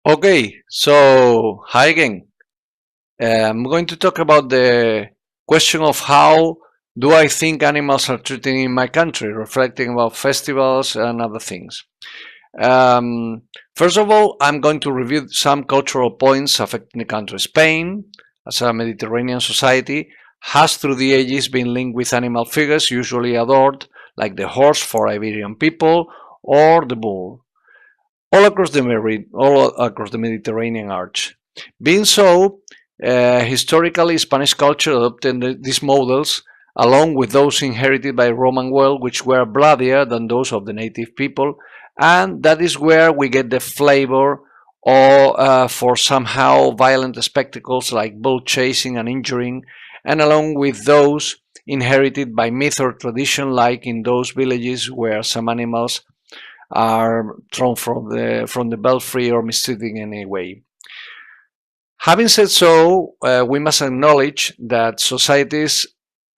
Okay, so hi again. I'm going to talk about the question of how do I think animals are treated in my country, reflecting about festivals and other things. Um, First of all, I'm going to review some cultural points affecting the country. Spain, as a Mediterranean society, has through the ages been linked with animal figures usually adored, like the horse for Iberian people or the bull all across the Mediterranean arch. Being so, historically Spanish culture adopted these models along with those inherited by Roman world, which were bloodier than those of the native people, and that is where we get the flavor for somehow violent spectacles like bull chasing and injuring, and along with those inherited by myth or tradition, like in those villages where some animals are thrown from the belfry or mistreated in any way. Having said so, we must acknowledge that societies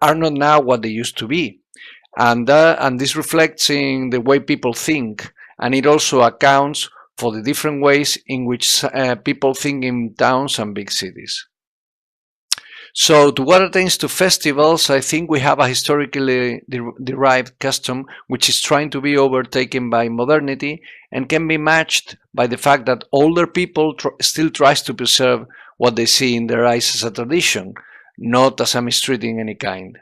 are not now what they used to be, and this reflects in the way people think, and it also accounts for the different ways in which people think in towns and big cities. So, to what pertains to festivals, I think we have a historically derived custom which is trying to be overtaken by modernity and can be matched by the fact that older people still tries to preserve what they see in their eyes as a tradition, not as a mistreating any kind.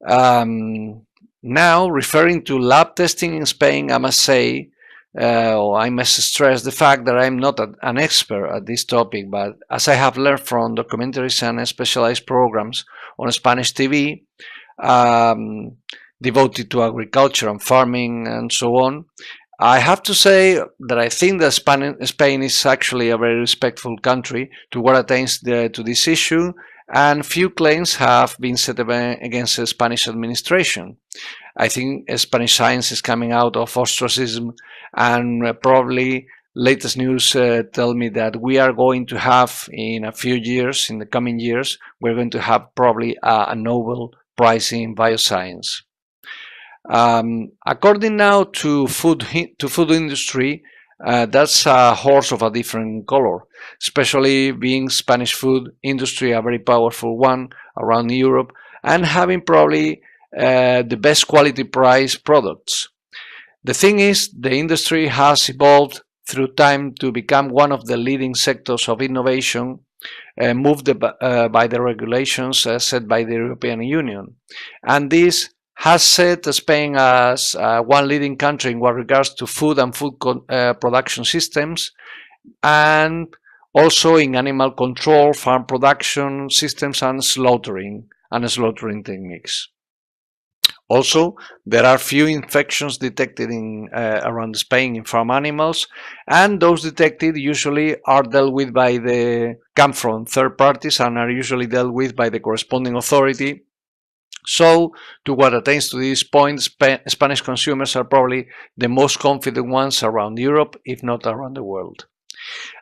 Um, Now, referring to lab testing in Spain, I must say, or I must stress the fact that I'm not an expert at this topic, but as I have learned from documentaries and specialized programs on Spanish TV, um, devoted to agriculture and farming and so on, I have to say that I think that Spain is actually a very respectful country to what attains to this issue, and few claims have been set against the Spanish administration. I think Spanish science is coming out of ostracism, and probably latest news tell me that we are going to have in a few years, in the coming years, we're going to have probably a Nobel Prize in bioscience. According now to food industry, that's a horse of a different color, especially being Spanish food industry a very powerful one around Europe and having probably the best quality price products. The thing is, the industry has evolved through time to become one of the leading sectors of innovation moved by the regulations set by the European Union. And this has set Spain as one leading country in what regards to food and food production systems, and also in animal control, farm production systems, and slaughtering techniques. Also, there are few infections detected in around Spain in farm animals, and those detected usually are dealt with come from third parties and are usually dealt with by the corresponding authority. So, to what attains to this point, Spanish consumers are probably the most confident ones around Europe, if not around the world.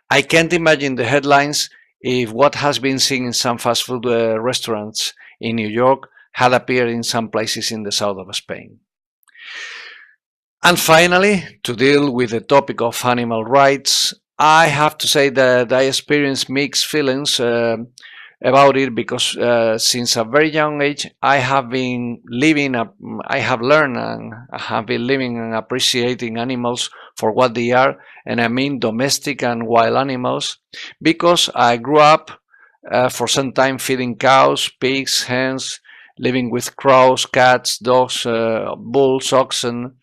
I can't imagine the headlines if what has been seen in some fast food restaurants in New York had appeared in some places in the south of Spain. And finally, to deal with the topic of animal rights, I have to say that I experience mixed feelings about it because since a very young age I have been I have learned and I have been living and appreciating animals for what they are, and I mean domestic and wild animals, because I grew up for some time feeding cows, pigs, hens, living with crows, cats, dogs, bulls, oxen,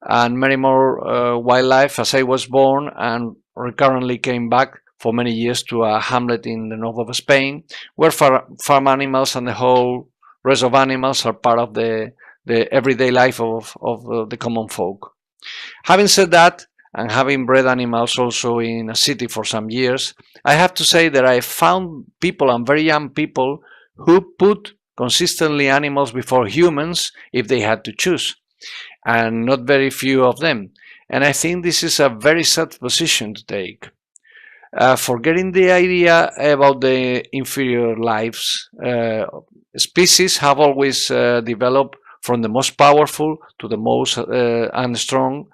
and many more wildlife as I was born and recurrently came back for many years to a hamlet in the north of Spain, where farm animals and the whole rest of animals are part of the everyday life of the common folk. Having said that, and having bred animals also in a city for some years, I have to say that I found people and very young people who put consistently animals before humans if they had to choose, and not very few of them. And I think this is a very sad position to take. Forgetting the idea about the inferior lives, species have always developed from the most powerful to the most unstrong,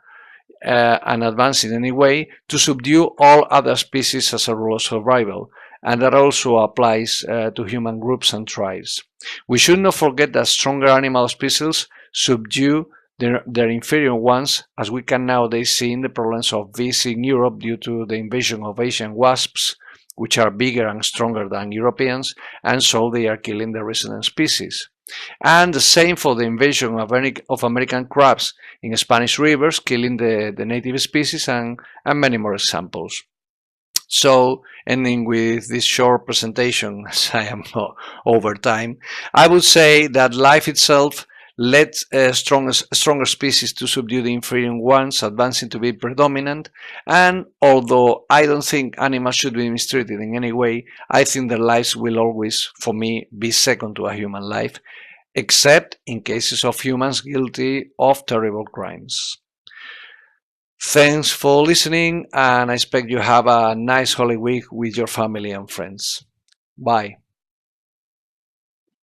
and advance in any way to subdue all other species as a rule of survival, and that also applies to human groups and tribes. We should not forget that stronger animal species subdue their inferior ones, as we can nowadays see in the prevalence of bees in Europe due to the invasion of Asian wasps, which are bigger and stronger than Europeans, and so they are killing the resident species. And the same for the invasion of American crabs in Spanish rivers, killing the native species, and many more examples. So, ending with this short presentation, as I am over time, I would say that life itself led stronger species to subdue the inferior ones, advancing to be predominant. And although I don't think animals should be mistreated in any way, I think their lives will always, for me, be second to a human life, except in cases of humans guilty of terrible crimes. Thanks for listening, and I expect you have a nice Holy Week with your family and friends. Bye.